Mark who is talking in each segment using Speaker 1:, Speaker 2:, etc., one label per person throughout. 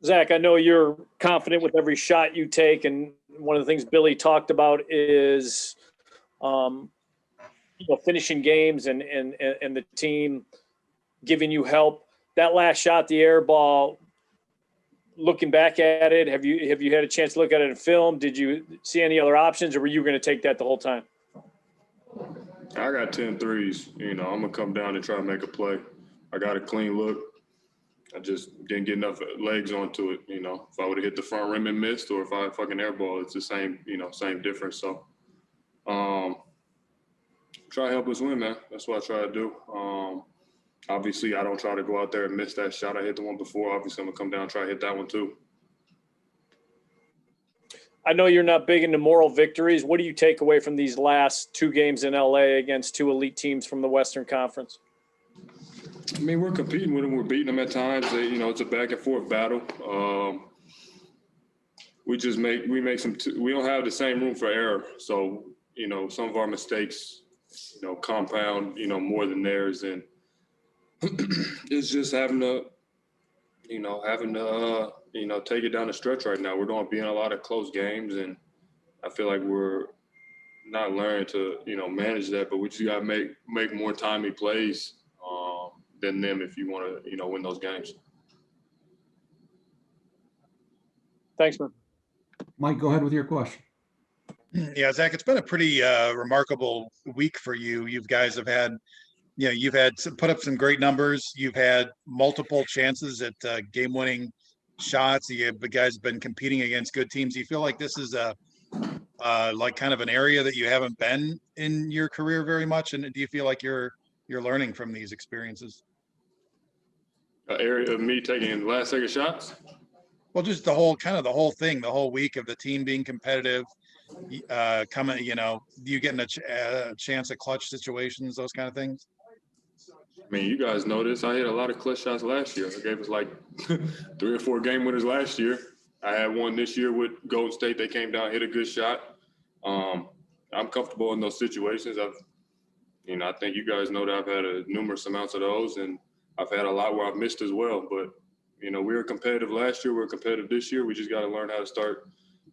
Speaker 1: Zach, I know you're confident with every shot you take, and one of the things Billy talked about is, finishing games and the team giving you help. That last shot, the air ball. Looking back at it, have you had a chance to look at it in film? Did you see any other options, or were you going to take that the whole time?
Speaker 2: I got 10 threes. I'm going to come down and try to make a play. I got a clean look. I just didn't get enough legs onto it. If I would have hit the front rim and missed, or if I fucking airball, it's the same, same difference. So, try to help us win, man. That's what I try to do. Obviously, I don't try to go out there and miss that shot. I hit the one before. Obviously, I'm going to come down and try to hit that one too.
Speaker 1: I know you're not big into moral victories. What do you take away from these last two games in LA against two elite teams from the Western Conference?
Speaker 2: I mean, we're competing with them. We're beating them at times. It's a back and forth battle. We don't have the same room for error. So, some of our mistakes, compound, more than theirs. And it's just having to take it down the stretch right now. We're going to be in a lot of close games, and I feel like we're not learning to, manage that. But we just got to make more timely plays than them if you want to, win those games.
Speaker 3: Thanks, man. Mike, go ahead with your question.
Speaker 4: Yeah, Zach, it's been a pretty remarkable week for you. You guys have had, you've put up some great numbers. You've had multiple chances at game-winning shots. The guys have been competing against good teams. Do you feel like this is like kind of an area that you haven't been in your career very much? And do you feel like you're learning from these experiences?
Speaker 2: Area of me taking last second shots?
Speaker 4: Well, just the whole thing, the whole week of the team being competitive, you getting a chance at clutch situations, those kind of things.
Speaker 2: I mean, you guys know this. I hit a lot of clutch shots last year. I gave us like 3 or 4 game winners last year. I had one this year with Golden State. They came down, hit a good shot. I'm comfortable in those situations. I think you guys know that I've had numerous amounts of those, and I've had a lot where I've missed as well. But, we were competitive last year. We're competitive this year. We just got to learn how to start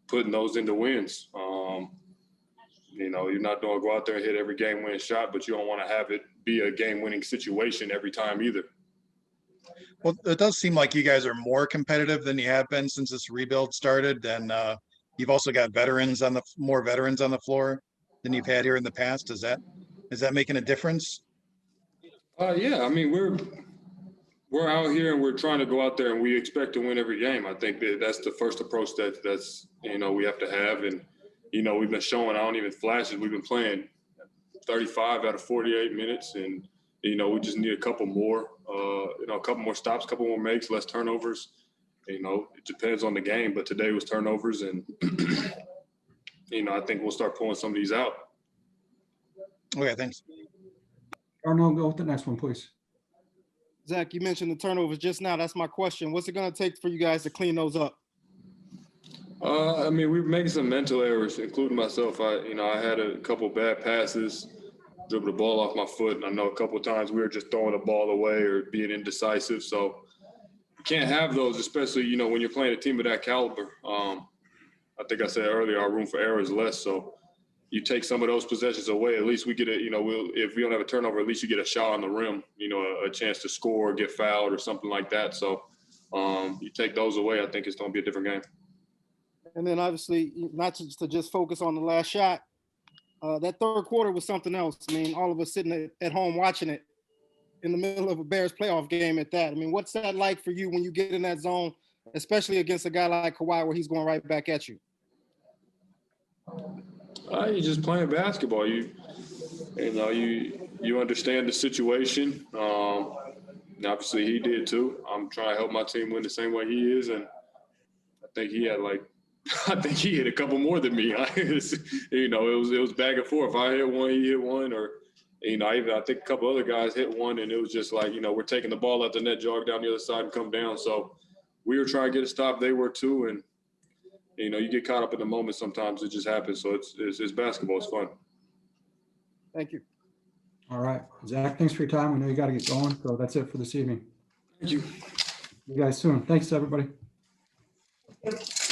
Speaker 2: putting those into wins. You're not going to go out there and hit every game-winning shot, but you don't want to have it be a game-winning situation every time either.
Speaker 4: Well, it does seem like you guys are more competitive than you have been since this rebuild started, and you've also got more veterans on the floor than you've had here in the past. Is that making a difference?
Speaker 2: Yeah, I mean, we're out here and we're trying to go out there and we expect to win every game. I think that's the first approach that's we have to have. And, we've been showing, I don't even flashes. We've been playing 35 out of 48 minutes. And, we just need a couple more, a couple more stops, a couple more makes, less turnovers. It depends on the game. But today was turnovers. And, I think we'll start pulling some of these out.
Speaker 4: Okay, thanks.
Speaker 3: Arnold, go with the next one, please.
Speaker 5: Zach, you mentioned the turnovers just now. That's my question. What's it going to take for you guys to clean those up?
Speaker 2: I mean, we're making some mental errors, including myself. I had a couple bad passes, dribbled the ball off my foot, and I know a couple of times we were just throwing the ball away or being indecisive. So you can't have those, especially, when you're playing a team of that caliber. I think I said earlier, our room for error is less. So you take some of those possessions away, at least we get if we don't have a turnover, at least you get a shot on the rim, a chance to score, get fouled or something like that. So you take those away, I think it's going to be a different game.
Speaker 5: And then obviously, not to just focus on the last shot, that third quarter was something else. I mean, all of us sitting at home watching it in the middle of a Bears playoff game at that. I mean, what's that like for you when you get in that zone, especially against a guy like Kawhi where he's going right back at you?
Speaker 2: You're just playing basketball. You understand the situation. Obviously, he did too. I'm trying to help my team win the same way he is, and I think he hit a couple more than me. It was back and forth. If I hit one, he hit one, or I think a couple other guys hit one, and it was just like we're taking the ball out the net, jog down the other side, and come down. So we were trying to get a stop. They were too, and. You get caught up in the moment sometimes. It just happens. So it's basketball. It's fun.
Speaker 5: Thank you.
Speaker 3: All right. Zach, thanks for your time. I know you got to get going. So that's it for this evening.
Speaker 2: Thank you.
Speaker 3: See you guys soon. Thanks, everybody.
Speaker 6: If